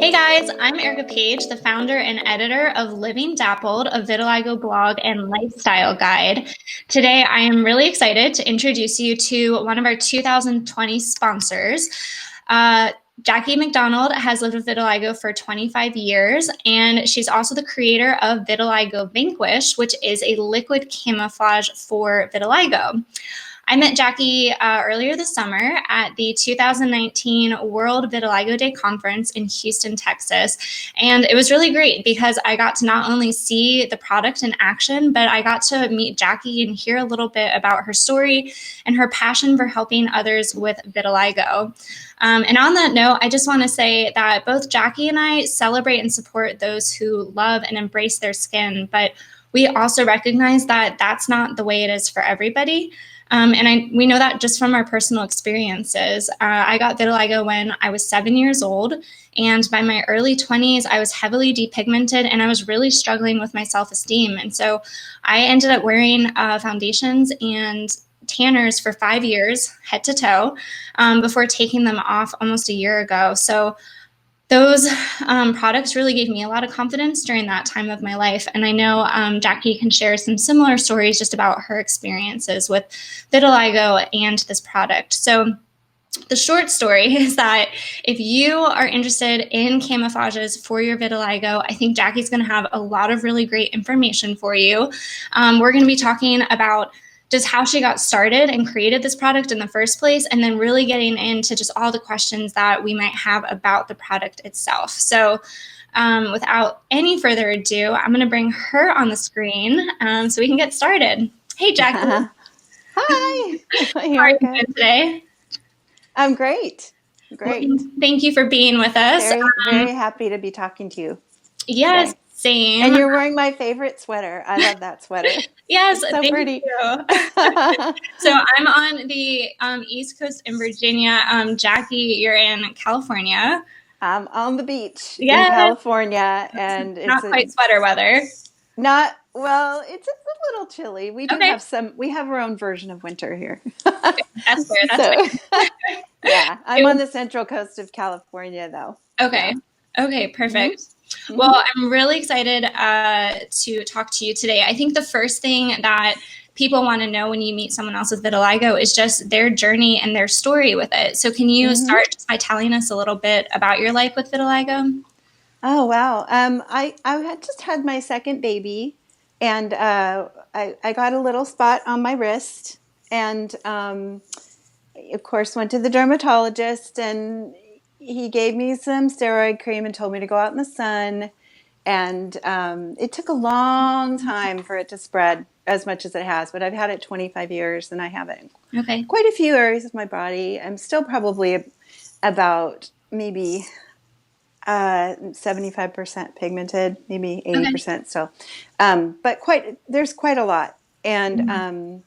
Hey guys, I'm Erika Page, the founder and editor of Living Dappled, a vitiligo blog and lifestyle guide. Today, I am really excited to introduce you to one of our 2020 sponsors. Jackie McDonald has lived with vitiligo for 25 years, and she's also the creator of Vitiligo Vanquish, which is a liquid camouflage for vitiligo. I met Jackie earlier this summer at the 2019 World Vitiligo Day Conference in Houston, Texas. And it was really great because I got to not only see the product in action, but I got to meet Jackie and hear a little bit about her story and her passion for helping others with vitiligo. And on that note, I just want to say that both Jackie and I celebrate and support those who love and embrace their skin, but we also recognize that that's not the way it is for everybody. We know that just from our personal experiences. I got vitiligo when I was 7 years old, and by my early 20s, I was heavily depigmented and I was really struggling with my self-esteem. And so I ended up wearing foundations and tanners for 5 years, head to toe, before taking them off almost a year ago. So those products really gave me a lot of confidence during that time of my life. And I know Jackie can share some similar stories just about her experiences with vitiligo and this product. So the short story is that if you are interested in camouflages for your vitiligo, I think Jackie's going to have a lot of really great information for you. We're going to be talking about just how she got started and created this product in the first place, and then really getting into just all the questions that we might have about the product itself. So without any further ado, I'm going to bring her on the screen so we can get started. Hey, Jackie. Hi. How are you doing today? I'm great. Great. Well, thank you for being with us. Very happy to be talking to you. Yes, today. same. And you're wearing my favorite sweater. I love that sweater. Yes, it's so thank pretty. you. So I'm on the East Coast in Virginia. Jackie, you're in California. I'm on the beach in Yes. California, and Not quite sweater weather. Well, it's a little chilly. We do have we have our own version of winter here. That's fair. That's fair. Yeah, I'm on the central coast of California, though. Okay. Yeah. Okay, perfect. Mm-hmm. Well, I'm really excited to talk to you today. I think the first thing that people want to know when you meet someone else with vitiligo is just their journey and their story with it. So can you start just by telling us a little bit about your life with vitiligo? Oh, wow. I had just had my second baby, and I got a little spot on my wrist, and of course went to the dermatologist, and he gave me some steroid cream and told me to go out in the sun. And it took a long time for it to spread as much as it has, but I've had it 25 years, and I have it in quite a few areas of my body. I'm still probably about maybe 75% pigmented, maybe 80% still. But there's quite a lot. And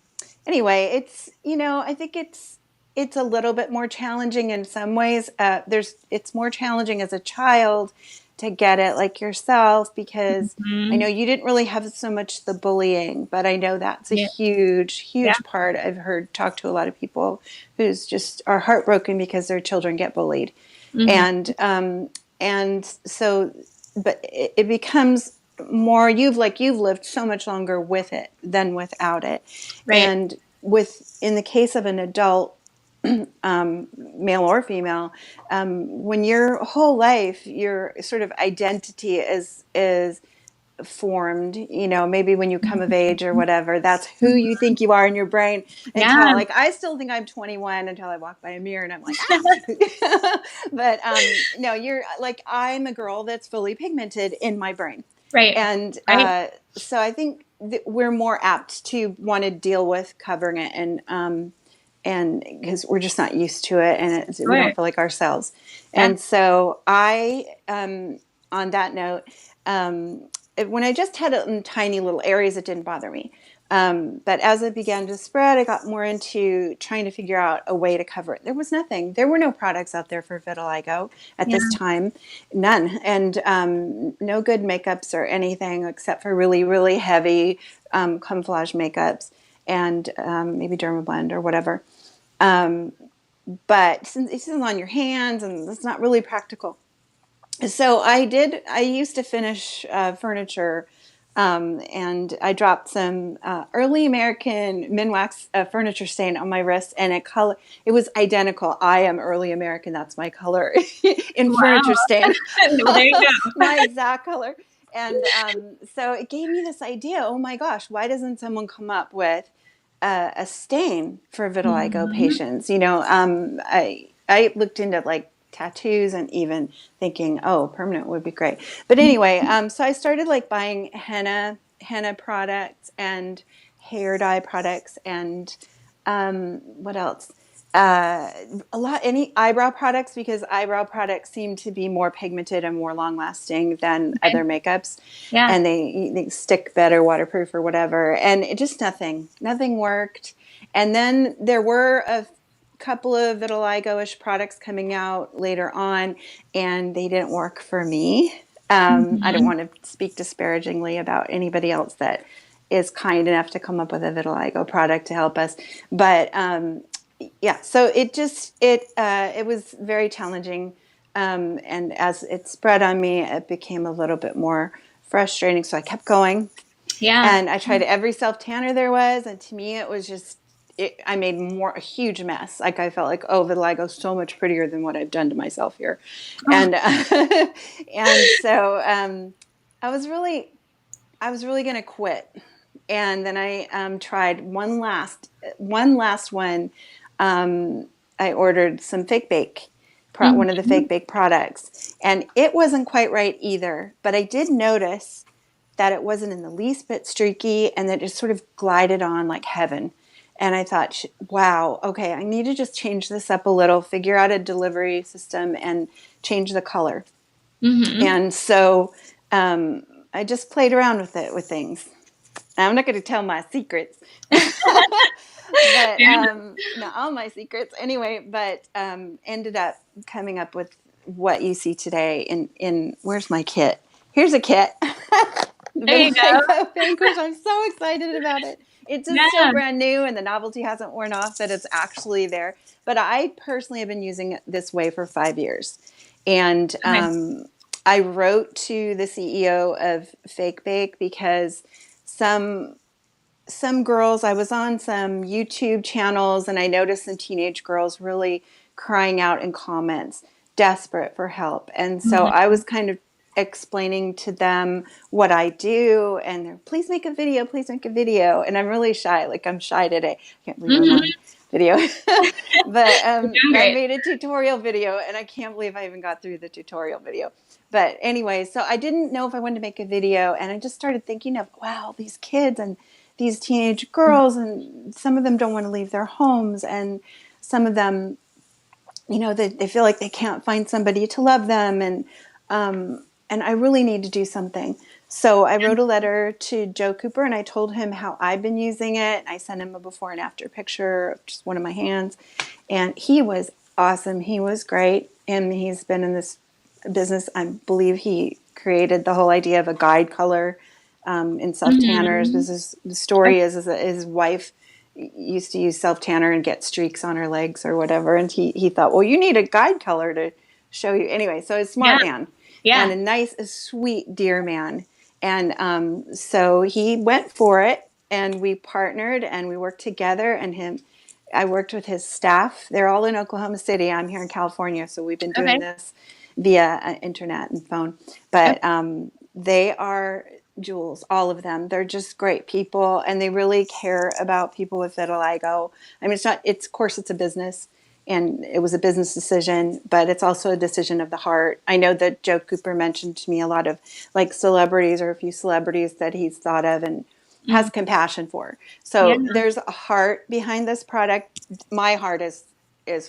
anyway, I think it's a little bit more challenging in some ways. It's more challenging as a child to get it like yourself, because I know you didn't really have so much the bullying, but I know that's a huge part. I've talked to a lot of people who's just are heartbroken because their children get bullied. And so, but it becomes more, you've lived so much longer with it than without it. Right. And in the case of an adult, male or female, when your whole life, your sort of identity is formed, maybe when you come of age or whatever, that's who you think you are in your brain. Until I still think I'm 21 until I walk by a mirror and I'm like, ah. But no, you're like, I'm a girl that's fully pigmented in my brain. Right. And so I think we're more apt to want to deal with covering it, and because we're just not used to it, and we don't feel like ourselves. And so on that note, when I just had it in tiny little areas, it didn't bother me. But as it began to spread, I got more into trying to figure out a way to cover it. There was nothing. There were no products out there for vitiligo at this time. None. And no good makeups or anything except for really, really heavy camouflage makeups and maybe Dermablend or whatever. But since it's on your hands and it's not really practical. So I used to finish furniture, and I dropped some early American Minwax furniture stain on my wrist, and it was identical. I am early American. That's my color in Wow. furniture stain. Well, there you go. My exact color. And so it gave me this idea. Oh my gosh, why doesn't someone come up with a stain for vitiligo Mhm. patients? I looked into like tattoos and even thinking, oh, permanent would be great. But anyway, so I started like buying henna products and hair dye products and what else? Any eyebrow products, because eyebrow products seem to be more pigmented and more long lasting than Okay. other makeups, Yeah. and they stick better, waterproof or whatever. And it just nothing worked. And then there were a couple of vitiligo-ish products coming out later on, and they didn't work for me. I don't Mhm. want to speak disparagingly about anybody else that is kind enough to come up with a vitiligo product to help us, but yeah, so it was very challenging, and as it spread on me, it became a little bit more frustrating. So I kept going, Yeah. and I tried every self tanner there was, and to me, it was just I made a huge mess. Like I felt like, oh, vitiligo is so much prettier than what I've done to myself here, Oh, and and so I was really going to quit. And then I tried one last one. I ordered some fake bake, one of the mhm. fake bake products, and it wasn't quite right either. But I did notice that it wasn't in the least bit streaky, and that it just sort of glided on like heaven. And I thought, wow, okay, I need to just change this up a little, figure out a delivery system, and change the color. Mhm. And so I just played around with it with things. I'm not going to tell my secrets, but Fair enough. not all my secrets anyway. But ended up coming up with what you see today. In where's my kit? Here's a kit. There you go. Vitiligo Vanquish. I'm so excited about it. It's just so Yeah. brand new, and the novelty hasn't worn off that it's actually there. But I personally have been using it this way for 5 years, and Okay. I wrote to the CEO of Fake Bake because some girls, I was on some YouTube channels, and I noticed some teenage girls really crying out in comments, desperate for help. And so I Mhm. was kind of explaining to them what I do, and they're, please make a video, please make a video. And I'm really shy, like I'm shy today. I can't believe I'm Mhm. on video. But You're doing I great. made a tutorial video, and I can't believe I even got through the tutorial video. But anyway, so I didn't know if I wanted to make a video, and I just started thinking of, wow, these kids and these teenage girls, and some of them don't want to leave their homes, and some of them, they feel like they can't find somebody to love them, and I really need to do something. So I wrote a letter to Joe Cooper, and I told him how I've been using it. I sent him a before and after picture of just one of my hands, and he was awesome. He was great, and he's been in this business. I believe he created the whole idea of a guide color in self tanners. Mhm. Because the story is that his wife used to use self tanner and get streaks on her legs or whatever, and he thought, well, you need a guide color to show you anyway. So a Yeah. smart man, and Yeah. a sweet, dear man, and so he went for it, and we partnered and we worked together, and him. I worked with his staff. They're all in Oklahoma City. I'm here in California, so we've been doing Okay. this via internet and phone. Okay. But they are jewels, all of them. They're just great people, and they really care about people with vitiligo. I mean, it's not. It's of course it's a business, and it was a business decision, but it's also a decision of the heart. I know that Joe Cooper mentioned to me a lot of like celebrities, or a few celebrities that he's thought of and has Mhm. compassion for. Yeah. So there's a heart behind this product. My heart is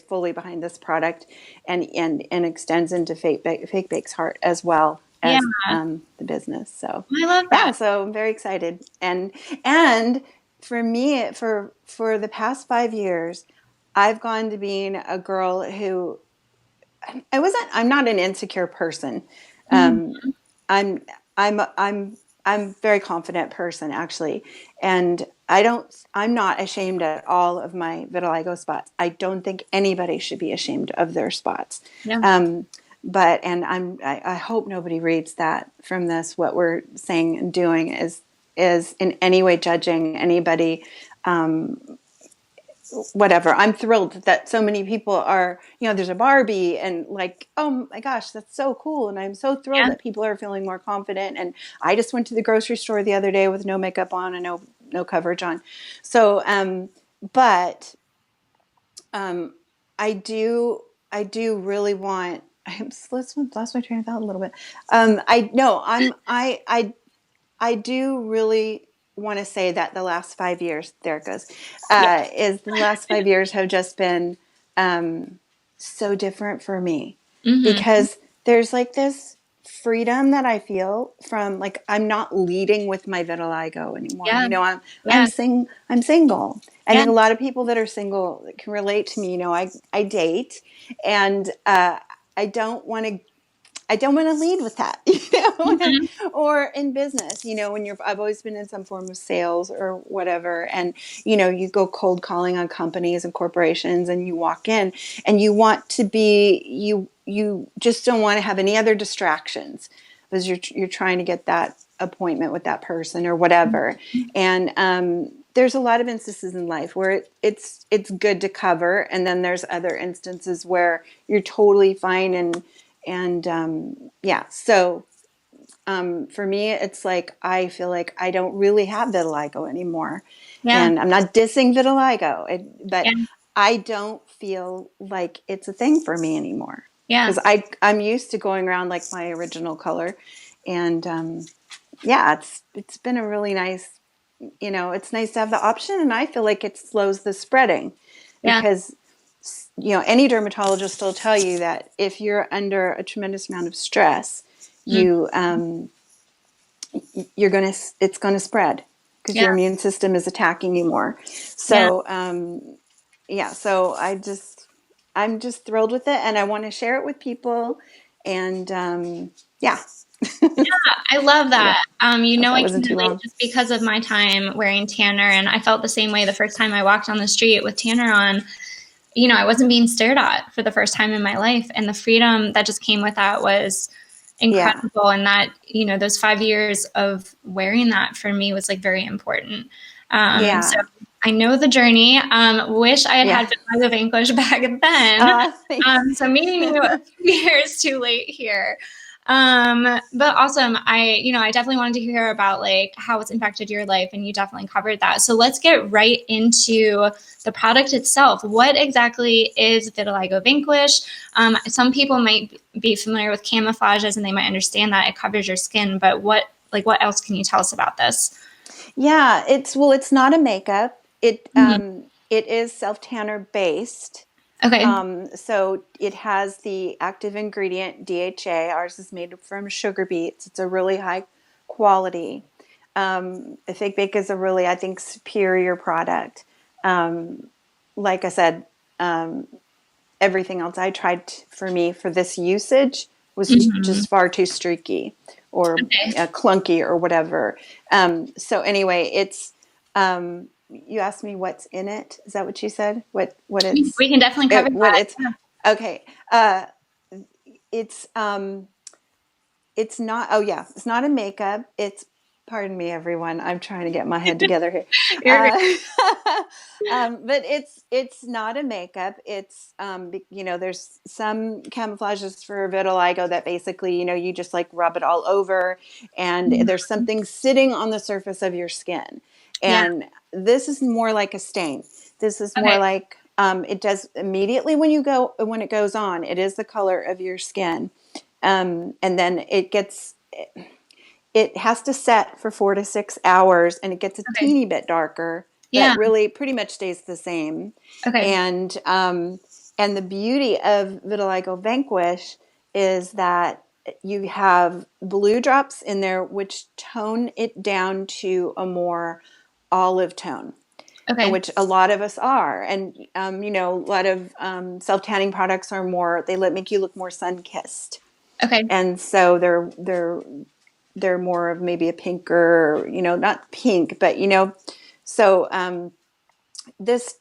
fully behind this product, and extends into Fake Bake's heart as well Yeah. as the business. So I love yeah, that. so I'm very excited, and for me, for the past 5 years, I've gone to being a girl who I'm not an insecure person. Mhm. Um, I'm I'm a very confident person, actually, and I'm not ashamed at all of my vitiligo spots. I don't think anybody should be ashamed of their spots. Yeah. Um, and I hope nobody reads that from this, what we're saying and doing is in any way judging anybody, whatever. I'm thrilled that so many people are, there's a Barbie and like, oh my gosh, that's so cool. And I'm so thrilled Yeah. that people are feeling more confident. And I just went to the grocery store the other day with no makeup on and no coverage on. So, but I do really want. Lost my train of thought a little bit. I no, I do really want to say that the last 5 years, there it goes, Yeah. is the last 5 years have just been so different for me Mm-hmm. because there's like this freedom that I feel from like I'm not leading with my vitiligo anymore. Yeah. I'm Yeah. I'm single. I Yeah. think a lot of people that are single can relate to me. I date, and I don't want to lead with that, Mm-hmm. or in business, when I've always been in some form of sales or whatever. And, you go cold calling on companies and corporations and you walk in and you want to be, you just don't want to have any other distractions because you're trying to get that appointment with that person or whatever. And, there's a lot of instances in life where it's good to cover. And then there's other instances where you're totally fine and yeah, so for me, it's like I feel like I don't really have vitiligo anymore, Yeah. and I'm not dissing vitiligo, but Yeah. I don't feel like it's a thing for me anymore Yeah. because I'm used to going around like my original color, and yeah, it's been a really nice, it's nice to have the option, and I feel like it slows the spreading Yeah. because any dermatologist will tell you that if you're under a tremendous amount of stress, Mm. you it's gonna spread because Yeah. your immune system is attacking you more. Yeah. So yeah, so I'm just thrilled with it, and I want to share it with people, and yeah. I love Yeah, that. hope that I can wasn't too relate long. just because of my time wearing tanner, and I felt the same way the first time I walked on the street with tanner on. I wasn't being stared at for the first time in my life, and the freedom that just came with that was Yeah, incredible. And that, those 5 years of wearing that for me was like very important. So yeah, I know the journey. Wish I had yeah. had Vitiligo Vanquish back then. Thanks. So meeting you a few years too late here. But awesome. I definitely wanted to hear about like how it's impacted your life, and you definitely covered that. So let's get right into the product itself. What exactly is Vitiligo Vanquish? Some people might be familiar with camouflages and they might understand that it covers your skin, but what else can you tell us about this? Yeah, it's not a makeup. Mhm. It is self tanner based. Okay. So it has the active ingredient DHA. Ours is made from sugar beets. It's a really high quality. I think Bake is a really, I think, superior product. Like I said, everything else I tried for me for this usage was Mhm. just far too streaky or Okay. clunky or whatever. So anyway, it's you asked me what's in it. Is that what you said? We can definitely cover What that. it's okay. It's it's not. Oh yeah, it's not a makeup. It's, pardon me, everyone. I'm trying to get my head together here. You're great. But it's not a makeup. It's there's some camouflages for vitiligo that basically you just like rub it all over, and there's something sitting on the surface of your skin, Yeah. and this is more like a stain. This is more Okay. like it does immediately when it goes on. It is the color of your skin, and then it has to set for 4 to 6 hours, and it gets a Okay. teeny bit darker, Yeah. but really pretty much stays the same. Okay. And the beauty of Vitiligo Vanquish is that you have blue drops in there, which tone it down to a more olive tone, Okay. which a lot of us are. And a lot of self tanning products are more, they make you look more sun kissed, Okay. and so they're more of maybe a pinker, not pink, but so this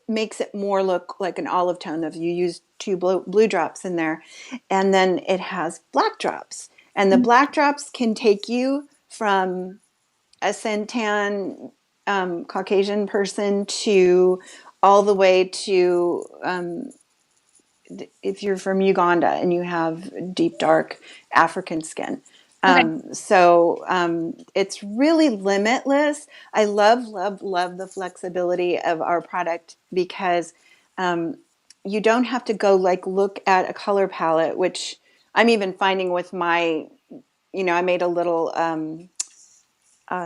makes it more look like an olive tone if you use two blue drops in there. And then it has black drops. And the black drops can take you from a suntan Caucasian person to all the way to if you're from Uganda and you have deep, dark African skin. It's really limitless. I love, love, love the flexibility of our product because you don't have to go like look at a color palette, which I'm even finding with my, I made a little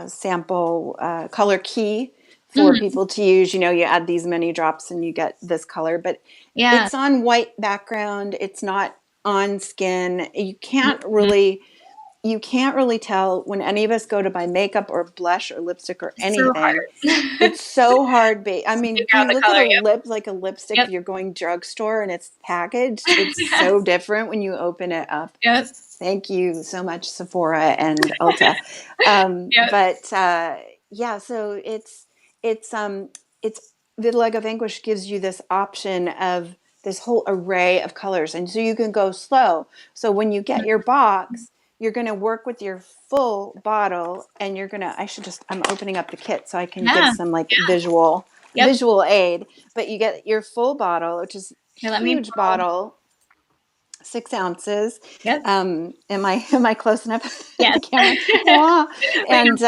sample color key for people to use. You add these many drops and you get this color, but it's on white background. It's not on skin. You can't really tell when any of us go to buy makeup or blush or lipstick or anything. It's so hard. I mean, if you look at a lip, like a lipstick, you're going drugstore and it's packaged. It's so different when you open it up. Thank you so much, Sephora and Ulta. So it's Vitiligo Vanquish gives you this option of this whole array of colors, and so you can go slow. So when you get your box, you're going to work with your full bottle, and I'm opening up the kit so I can give some visual aid. But you get your full bottle, which is a huge bottle. 6 ounces. Am I close enough? Yes. And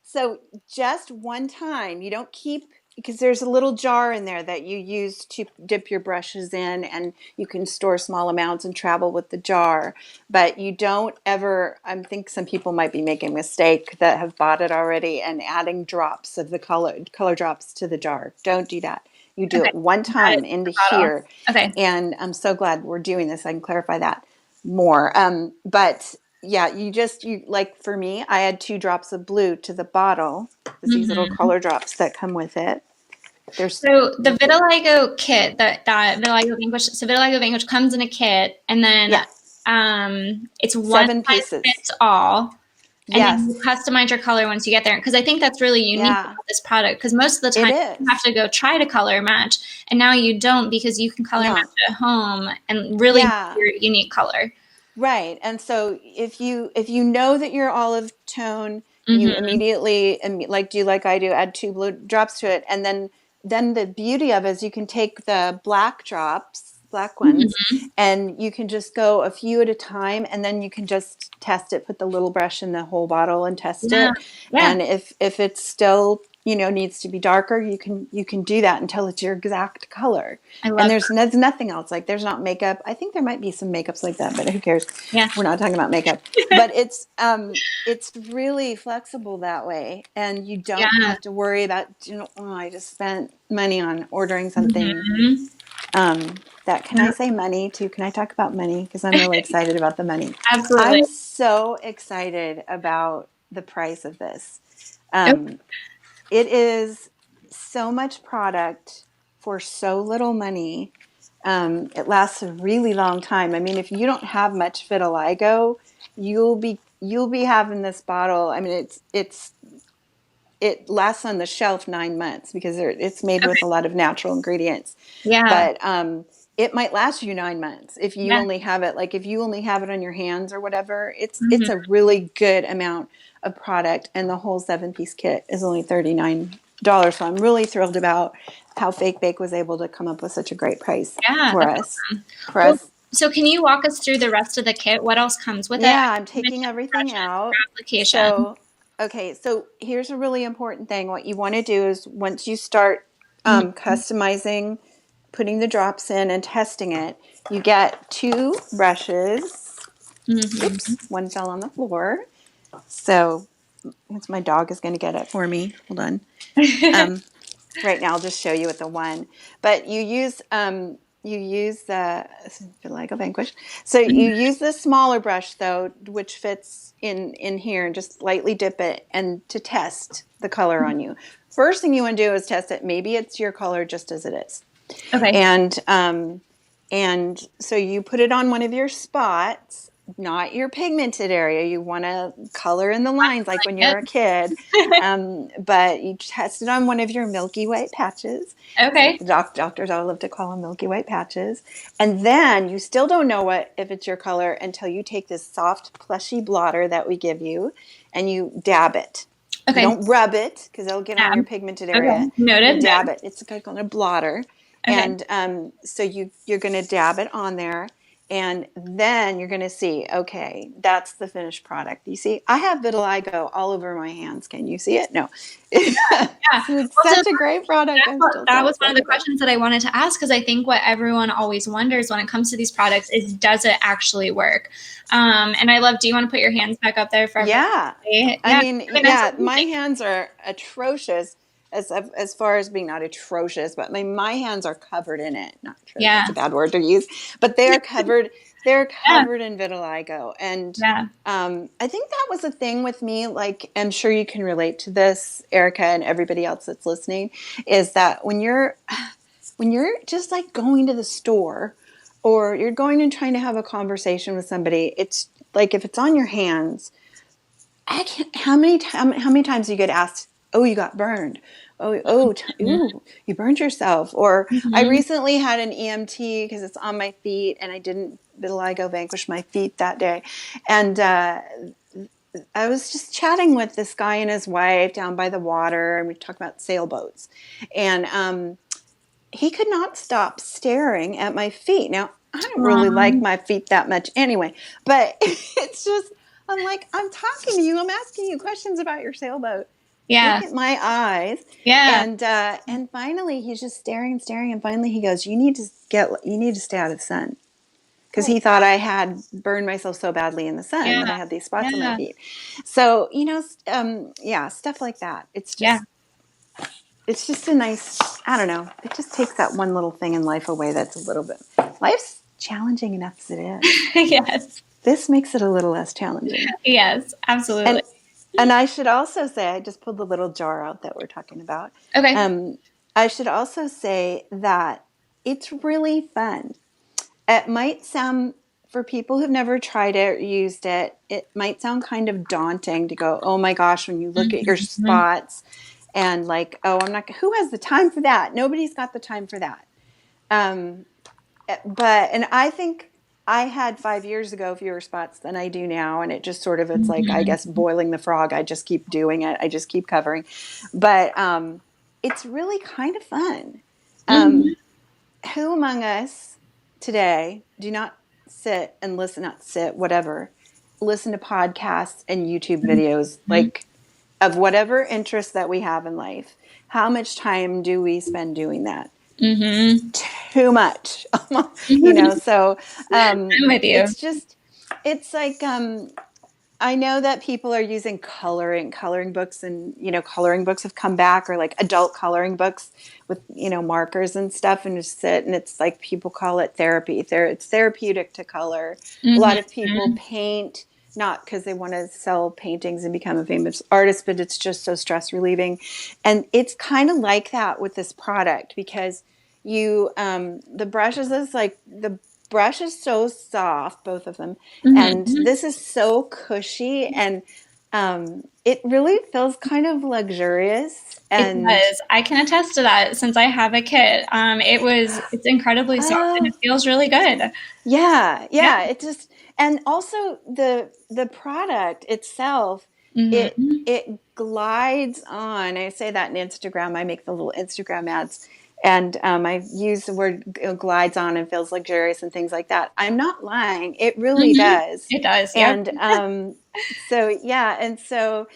so just one time, you don't keep, because there's a little jar in there that you use to dip your brushes in, and you can store small amounts and travel with the jar. But you don't ever, I think some people might be making a mistake that have bought it already and adding drops of the color drops to the jar. Don't do that. You do it one time into here. And I'm so glad we're doing this. I can clarify that more. But yeah, like for me, I add 2 drops of blue to the bottle. These little color drops that come with it. So the Vitiligo kit, that Vitiligo Vanquish, Vitiligo Vanquish comes in a kit, and then it's 7 pieces. Fits all. And then you customize your color once you get there. Because I think that's really unique about this product. Because most of the time you have to go try to color match. And now you don't, because you can color match at home and really make your unique color. Right. And so if you know that you're olive tone, you immediately, do like I do, add 2 blue drops to it. And then the beauty of it is you can take the black ones, and you can just go a few at a time, and then you can just test it, put the little brush in the whole bottle and test it. And if it's still, needs to be darker, you can do that until it's your exact color. There's nothing else. Like there's not makeup. I think there might be some makeups like that, but who cares? We're not talking about makeup. But it's really flexible that way, and you don't have to worry about, I just spent money on ordering something. Can I say money too? Can I talk about money? Because I'm really excited about the money. Absolutely. I'm so excited about the price of this. It is so much product for so little money. It lasts a really long time. I mean, if you don't have much vitiligo, you'll be having this bottle. I mean, it lasts on the shelf 9 months because it's made with a lot of natural ingredients. But it might last you 9 months if you only have it. Like if you only have it on your hands or whatever, it's a really good amount of product. And the whole 7-piece kit is only $39. So I'm really thrilled about how Fake Bake was able to come up with such a great price for us. So can you walk us through the rest of the kit? What else comes with it? Yeah, I'm taking everything out. So here's a really important thing. What you want to do is once you start customizing, putting the drops in and testing it, you get 2 brushes. Oops, one fell on the floor. So my dog is going to get it for me. Hold on. Right now, I'll just show you with the one. But you use the Vitiligo Vanquish. So you use the smaller brush though, which fits in here, and just lightly dip it and to test the color on you. First thing you want to do is test it. Maybe it's your color just as it is. And so you put it on one of your spots. not your pigmented area. You want to color in the lines like when you're a kid. But you test it on one of your milky white patches. Okay. Doctors all love to call them milky white patches. And then you still don't know if it's your color until you take this soft, plushy blotter that we give you and you dab it. Okay. You don't rub it because it'll get on your pigmented area. Okay. Noted. You dab it. It's like on a blotter. Okay. And so you're going to dab it on there. And then you're going to see, okay, that's the finished product. You see, I have vitiligo all over my hands. Can you see it? No. Yeah. It's such a great product. That was one of the questions that I wanted to ask, because I think what everyone always wonders when it comes to these products is, does it actually work? And I love, do you want to put your hands back up there for everybody? I mean, my hands are atrocious. As far as being not atrocious, but my hands are covered in it. Not atrocious, that's a bad word to use, but they are covered. They're covered in vitiligo, and I think that was a thing with me. Like, I'm sure you can relate to this, Erika, and everybody else that's listening. Is that when you're just like going to the store, or you're going and trying to have a conversation with somebody, it's like if it's on your hands. I can't. How many times do you get asked? Oh, you got burned. Ooh, you burned yourself. Or I recently had an EMT because it's on my feet, and I didn't Vitiligo Vanquish my feet that day. And I was just chatting with this guy and his wife down by the water, and we talked about sailboats. And he could not stop staring at my feet. Now, I don't really like my feet that much anyway, but it's just, I'm like, I'm talking to you. I'm asking you questions about your sailboat. Yeah. Look at my eyes. Yeah. And finally he's just staring and staring. And finally he goes, you need to stay out of the sun. Because he thought I had burned myself so badly in the sun that I had these spots on my feet. So, stuff like that. It's just a nice, I don't know. It just takes that one little thing in life away that's a little bit, life's challenging enough as it is. Yes. This makes it a little less challenging. Yes, absolutely. And I should also say, I just pulled the little jar out that we're talking about. Okay. I should also say that it's really fun. It might sound, for people who've never tried it or used it, it might sound kind of daunting to go, oh my gosh, when you look at your spots and like, oh, who has the time for that? Nobody's got the time for that. And I think I had 5 years ago fewer spots than I do now. And it just sort of, it's like, I guess, boiling the frog. I just keep doing it. I just keep covering. But it's really kind of fun. Who among us today do not sit and listen to podcasts and YouTube videos, like of whatever interest that we have in life? How much time do we spend doing that? Too much, so I'm with you. It's like I know that people are using coloring books, and coloring books have come back, or like adult coloring books with markers and stuff, and just sit, and it's like people call it therapy. It's therapeutic to color. A lot of people paint, not because they want to sell paintings and become a famous artist, but it's just so stress relieving. And it's kind of like that with this product, because the brush is so soft, both of them, and this is so cushy, and it really feels kind of luxurious. And it does. I can attest to that since I have a kit. It's incredibly soft and it feels really good. Yeah. It just, and also the product itself, it glides on. I say that in Instagram. I make the little Instagram ads. And I use the word glides on and feels luxurious and things like that. I'm not lying. It really does. It does. Yeah. And so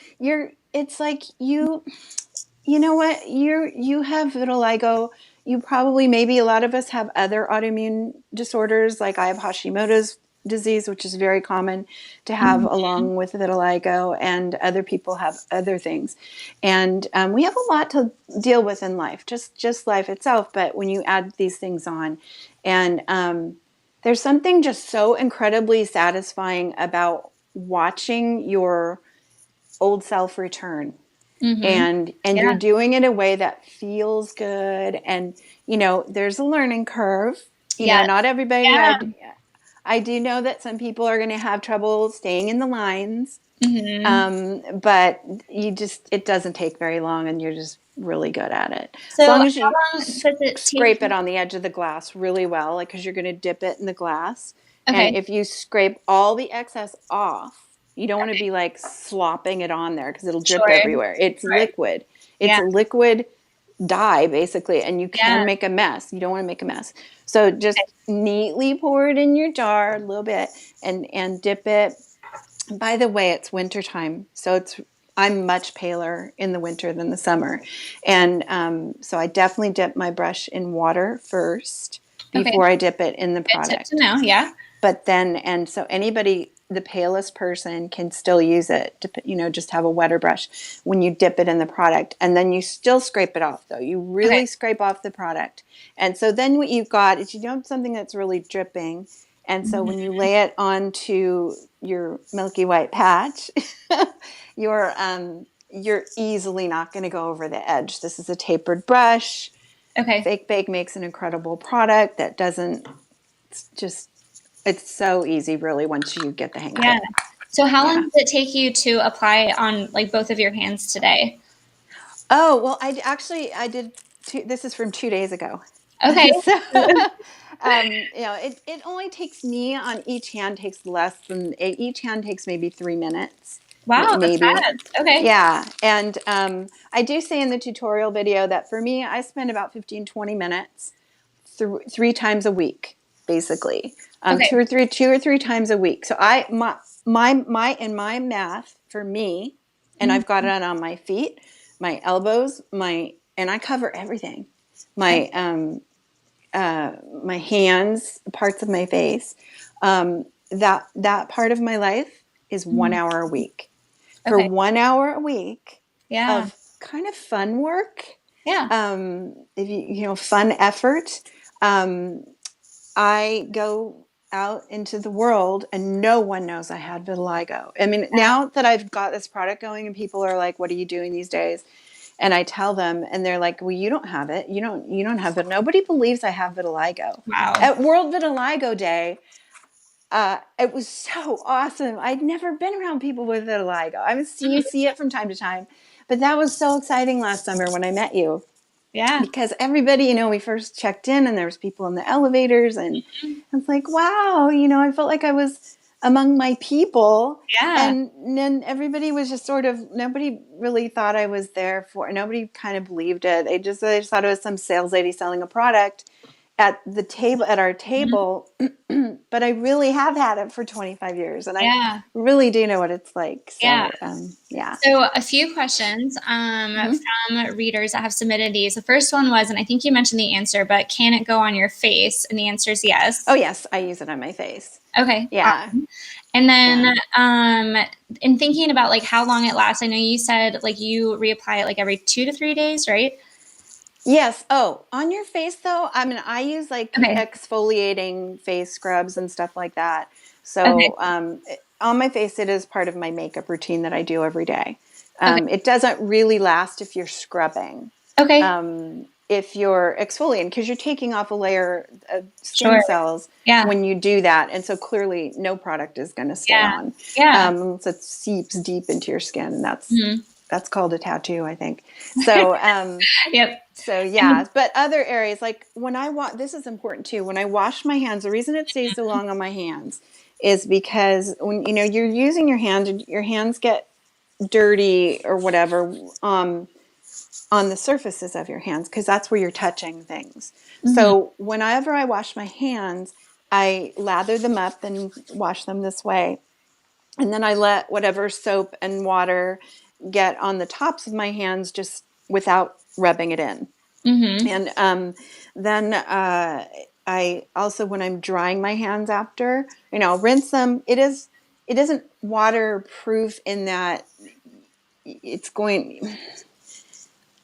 it's like you know what? You have vitiligo. You probably, maybe a lot of us have other autoimmune disorders. Like I have Hashimoto's disease, which is very common to have along with vitiligo, and other people have other things. And we have a lot to deal with in life, just life itself. But when you add these things on, and there's something just so incredibly satisfying about watching your old self return. And you're doing it in a way that feels good. And, there's a learning curve. Not everybody I do know that some people are going to have trouble staying in the lines. Mm-hmm. But it doesn't take very long and you're just really good at it. As So long as you how long does it take scrape it you? on the edge of the glass really well, like, cause you're going to dip it in the glass. And Okay. if you scrape all the excess off, you don't want to be like slopping it on there because it'll drip Sure. everywhere. It's Sure. liquid. It's Yeah. a liquid dye basically, and you Yeah. can make a mess. You don't want to make a mess. So just Okay. neatly pour it in your jar a little bit and dip it. By the way, it's wintertime, so I'm much paler in the winter than the summer, and so I definitely dip my brush in water first Okay. before I dip it in the Good tip to product. know. Yeah. But then, and so anybody, the palest person can still use it to, just have a wetter brush when you dip it in the product, and then you still scrape it off. Though you Okay. really scrape off the product, and so then what you've got is something that's really dripping. And so when you Mm-hmm. lay it onto your milky white patch, you're easily not going to go over the edge. This is a tapered brush. Okay. Fake Bake makes an incredible product that doesn't just. It's so easy, really, once you get the hang of Yeah. it. So how long Yeah. does it take you to apply on like both of your hands today? Oh, well, I did this is from 2 days ago. Okay. So, it only takes me on each hand takes less than each hand takes maybe 3 minutes, Wow, that's maybe. fast. Okay. Yeah. And I do say in the tutorial video that for me, I spend about 15-20 minutes three times a week, basically. Okay. Two or three times a week. So in my math for me, and I've got Mhm. it on my feet, my elbows, and I cover everything. Okay. My hands, parts of my face. That part of my life is one Mhm. hour a week. For Okay. 1 hour a week Yeah. of kind of fun work, Yeah. if fun effort, I go out into the world and no one knows I had vitiligo. I mean, now that I've got this product going and people are like, what are you doing these days? And I tell them and they're like, well, you don't have it. You don't have it. Nobody believes I have vitiligo. Wow. At World Vitiligo Day, it was so awesome. I'd never been around people with vitiligo. You see it from time to time, but that was so exciting last summer when I met you. Yeah. Because everybody, we first checked in and there was people in the elevators and I was like, wow, I felt like I was among my people. Yeah. And then everybody was just nobody really thought I was there nobody kind of believed it. They just thought it was some sales lady selling a product at our Mhm. table. But I really have had it for 25 years and I Yeah. really do know what it's like. Yeah. So, yeah. So a few questions Mm-hmm. from readers that have submitted these. The first one was, and I think you mentioned the answer, but can it go on your face? And the answer is yes. Oh, yes. I use it on my face. Okay. Yeah. Awesome. And then Yeah. in thinking about like how long it lasts, I know you said like you reapply it like every 2 to 3 days, right? Yes. Oh, on your face though, I mean, I use like Okay. exfoliating face scrubs and stuff like that. Okay. So, on my face, it is part of my makeup routine that I do every day. Okay. It doesn't really last if you're scrubbing. Okay. If you're exfoliating, because you're taking off a layer of skin Sure. cells Yeah. when you do that. And so clearly no product is going to stay Yeah. on. Yeah. So it seeps deep into your skin. Mhm. That's called a tattoo, I think. So, Yep. so yeah, but other areas like when this is important too. When I wash my hands, the reason it stays so long on my hands is because when you're using your hands get dirty or whatever on the surfaces of your hands because that's where you're touching things. Mhm. So whenever I wash my hands, I lather them up and wash them this way, and then I let whatever soap and water get on the tops of my hands just without rubbing it in. Mhm. And then I also, when I'm drying my hands after, rinse them. It isn't waterproof in that it's going.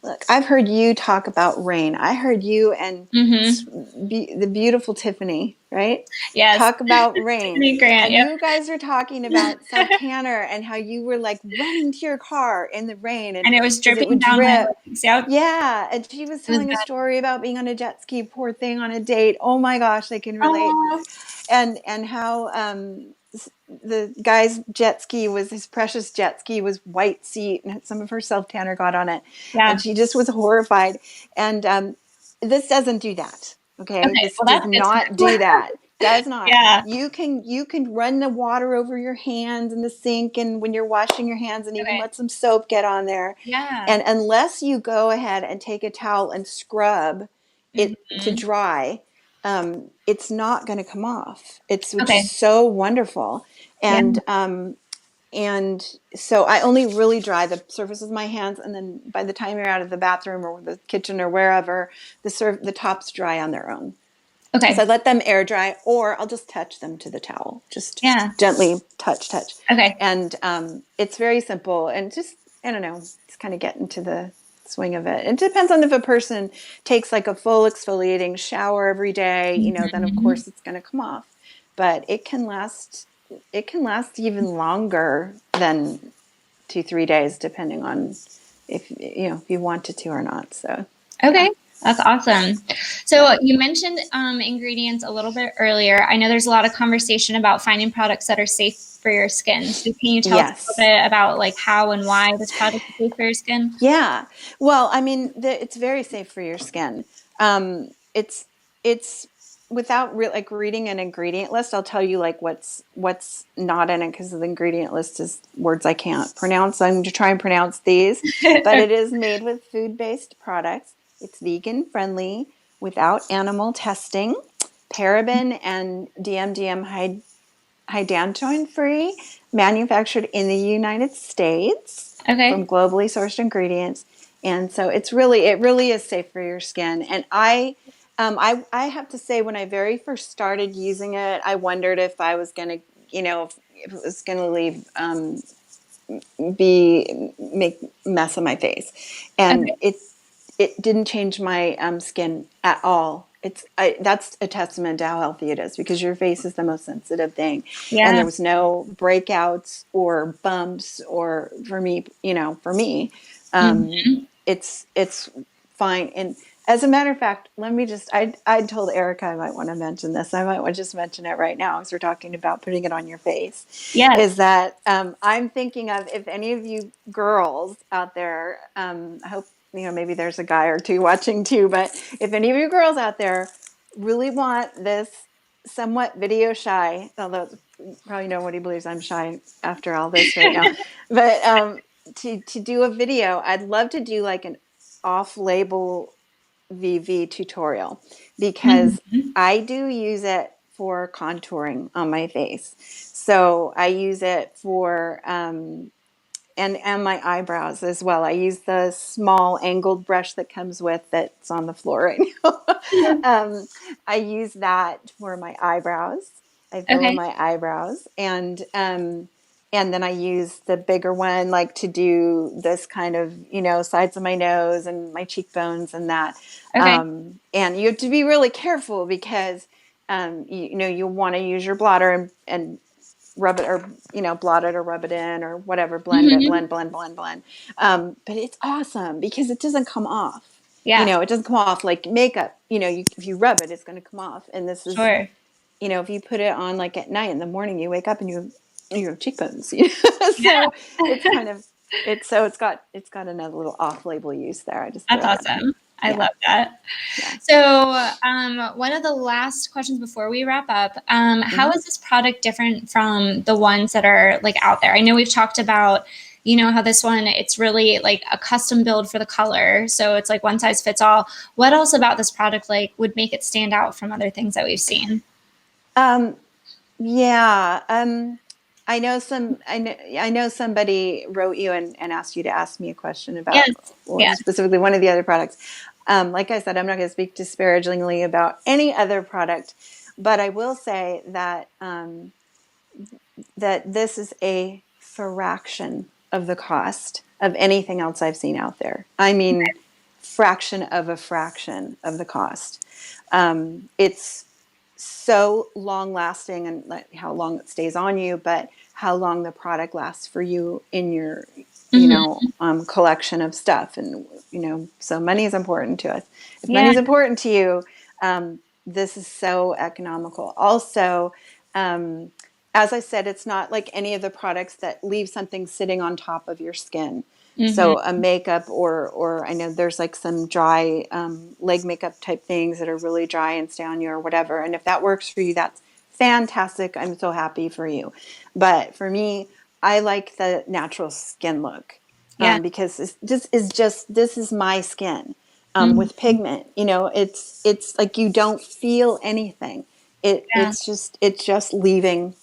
Look, I've heard you talk about rain. I heard you and the beautiful Tiffany, right? Yes. Talk about rain. Tiffany Grant, And yep. you guys are talking about self tanner and how you were like running to your car in the rain and And it was because it dripping would down my drip. legs. Yep. Yeah. And she was It was telling a bad. story about being on a jet ski, poor thing on a date. Oh my gosh, I can relate. Oh, And how the guy's jet ski was his precious jet ski was white seat and some of her self tanner got on it yeah. and she just was horrified and this doesn't do that. Okay, Okay. this Well, does that's good to not know. do that. Does not. Yeah. You can run the water over your hands in the sink and when you're washing your hands and even Okay. let some soap get on there, Yeah. and unless you go ahead and take a towel and scrub it to Mhm. dry, it's not going to come off. It's which is Okay. so wonderful, Yeah. and so I only really dry the surface of my hands, and then by the time you're out of the bathroom or the kitchen or wherever, the tops dry on their own. So I Okay. let them air dry, or I'll just touch them to the towel, just Yeah. gently touch, Okay. and it's very simple and just I don't know, it's kind of get into the swing of it. It depends on if a person takes like a full exfoliating shower every day, then of Mhm. course it's going to come off. But it can last. It can last even longer than 2-3 days, depending on if you wanted to or not. So yeah. Okay. That's awesome. So Yeah. you mentioned ingredients a little bit earlier. I know there's a lot of conversation about finding products that are safe for your skin. So can you tell us a little Yes. bit about like how and why this product is safe for your skin? Yeah. Well, I mean, it's very safe for your skin. It's without like reading an ingredient list. I'll tell you like what's not in it because the ingredient list is words I can't pronounce. So I'm going to try and pronounce these, but it is made with food-based products. It's vegan friendly, without animal testing, paraben and DMDM hydantoin free, manufactured in the United States from Okay. globally sourced ingredients. And so it really is safe for your skin. And I have to say, when I very first started using it, I wondered if I was going to, if it was going to leave, make mess on my face. And Okay. it didn't change my skin at all. That's a testament to how healthy it is because your face is the most sensitive thing, and Yeah. there was no breakouts or bumps or for me, Mhm. it's fine. And as a matter of fact, let me just I told Erika I might want to mention this. I might want to just mention it right now as we're talking about putting it on your face. Is Yes. that I'm thinking of if any of you girls out there, I hope maybe there's a guy or two watching too, but if any of you girls out there really want this somewhat video shy, although probably nobody believes I'm shy after all this right now, but to do a video, I'd love to do like an off-label VV tutorial because Mhm. I do use it for contouring on my face. So I use it for and my eyebrows as well. I use the small angled brush that comes with that's on the floor right now. I use that for my eyebrows. I fill in Okay. my eyebrows and then I use the bigger one like to do this kind of sides of my nose and my cheekbones and that. Okay. And you have to be really careful because you want to use your blotter and rub it or blot it or rub it in or whatever, blend it, Mhm. blend. But it's awesome because it doesn't come off. Yeah. It doesn't come off like makeup. If you rub it, it's going to come off. And this is, Sure. if you put it on like at night, in the morning, you wake up and you have cheekbones. Yeah. So it's kind of it's got another little off-label use there. I just That's throw that in. awesome. I Yeah, love that. yeah. So, one of the last questions before we wrap up, how Hmm. is this product different from the ones that are like out there? I know we've talked about, how this one, it's really like a custom build for the color. So it's like one size fits all. What else about this product like would make it stand out from other things that we've seen? Um, Yeah, I know somebody wrote you and asked you to ask me a question about Yes. well, Yeah. specifically one of the other products. Like I said, I'm not going to speak disparagingly about any other product, but I will say that this is a fraction of the cost of anything else I've seen out there. I mean, fraction of a fraction of the cost. It's so long lasting, and like how long it stays on you, but how long the product lasts for you in your, collection of stuff. And, so money is important to us. If money is important to you, this is so economical. Also, as I said, it's not like any of the products that leave something sitting on top of your skin. So a makeup or I know there's like some dry leg makeup type things that are really dry and stay on you or whatever. And if that works for you, that's fantastic. I'm so happy for you. But for me, I like the natural skin look because this is my skin with pigment. It's like you don't feel anything. It's just leaving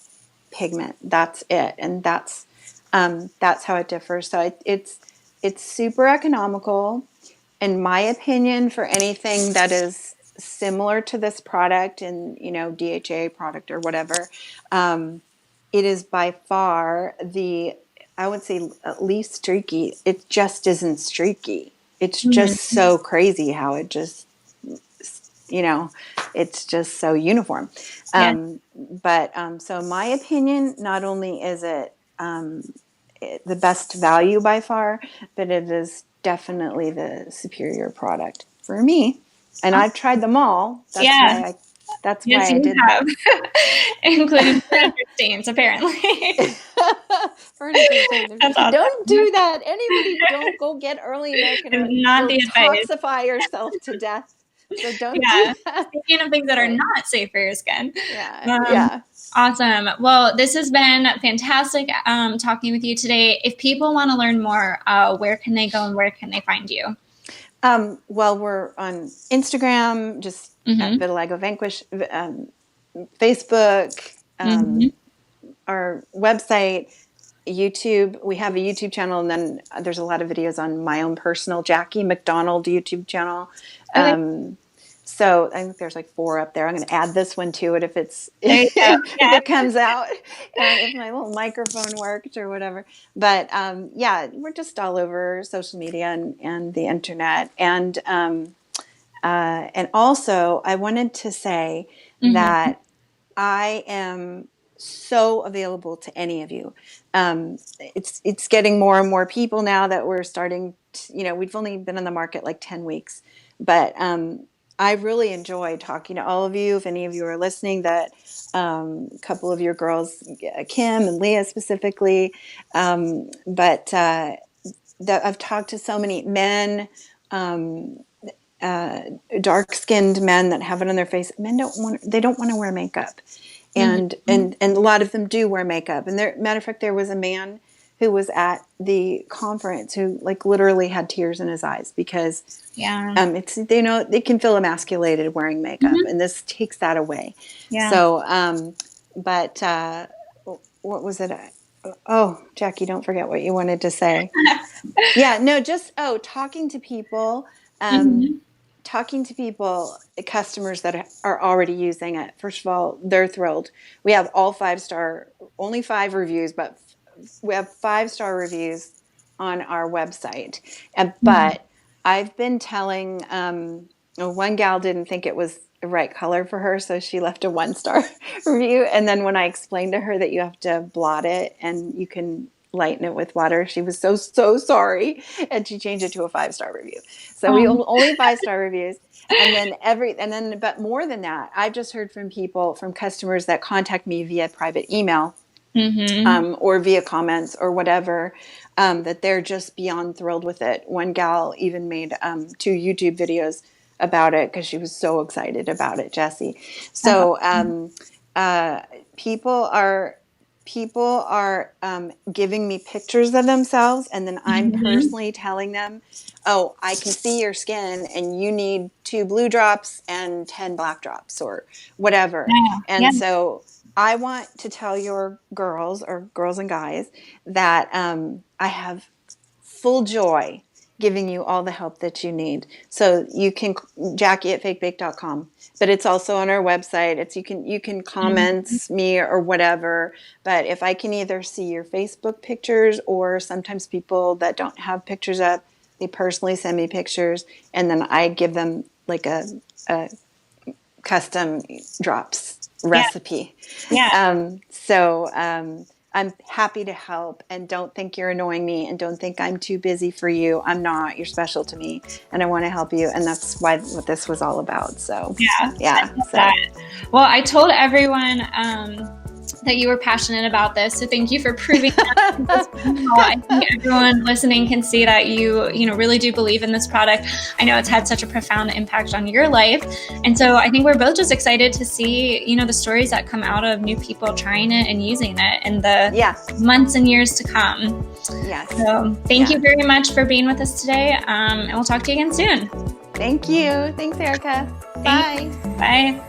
pigment. That's it, and that's how it differs. So it's super economical, in my opinion, for anything that is similar to this product and DHA product or whatever. It is by far I would say least streaky. It just isn't streaky. It's just so crazy how it just it's just so uniform. So in my opinion, not only is it the best value by far, but it is definitely the superior product for me. And I've tried them all. That's why I did have. Including furniture stains, apparently. Furniture stains. Awesome. Don't do that. Anybody, don't go get early American or toxify yourself to death. So don't do that. Speaking of things that are not safe for your skin. Yeah. Awesome. Well, this has been fantastic talking with you today. If people want to learn more, where can they go and where can they find you? Well, we're on Instagram, just at Vitiligo Vanquish, Facebook, our website, YouTube. We have a YouTube channel, and then there's a lot of videos on my own personal Jackie McDonald YouTube channel. Okay. So I think there's like 4 up there. I'm going to add this one to it if if it comes out, if my little microphone worked or whatever. But we're just all over social media and the internet. And also I wanted to say that I am so available to any of you. It's getting more and more people now that we're starting to, we've only been on the market like 10 weeks, but I really enjoy talking to all of you. If any of you are listening, that a couple of your girls, Kim and Leah specifically, but that I've talked to so many men, dark-skinned men that have it on their face. Men don't want to wear makeup, and a lot of them do wear makeup. And matter of fact, there was a man who was at the conference who like literally had tears in his eyes because it's they can feel emasculated wearing makeup, and this takes that away. So but what was it? Oh, Jackie, don't forget what you wanted to say. Talking to people, customers that are already using it. First of all, they're thrilled. We have all 5-star, only 5 reviews, but we have 5-star reviews on our website. But I've been telling, one gal didn't think it was the right color for her, so she left a 1-star review. And then when I explained to her that you have to blot it and you can lighten it with water, she was so sorry, and she changed it to a 5-star review. So we only 5-star reviews. And then but more than that, I've just heard from customers that contact me via private email. Or via comments or whatever, that they're just beyond thrilled with it. One gal even made 2 YouTube videos about it because she was so excited about it, Jessie. So people are giving me pictures of themselves, and then I'm personally telling them, oh, I can see your skin and you need 2 blue drops and 10 black drops or whatever. So I want to tell your girls and guys that I have full joy giving you all the help that you need. So you can Jackie@fakebake.com, but it's also on our website. You can comment me or whatever. But if I can either see your Facebook pictures, or sometimes people that don't have pictures up, They personally send me pictures, and then I give them like a custom drops recipe. I'm happy to help, and don't think you're annoying me, and don't think I'm too busy for you. I'm not. You're special to me, and I want to help you, and that's what this was all about. So well, I told everyone that you were passionate about this, so thank you for proving that. I think everyone listening can see that you really do believe in this product. I know it's had such a profound impact on your life, and so I think we're both just excited to see the stories that come out of new people trying it and using it in the months and years to come. So thank you very much for being with us today, and we'll talk to you again soon. Thank you. Thanks, Erika. Bye. Bye.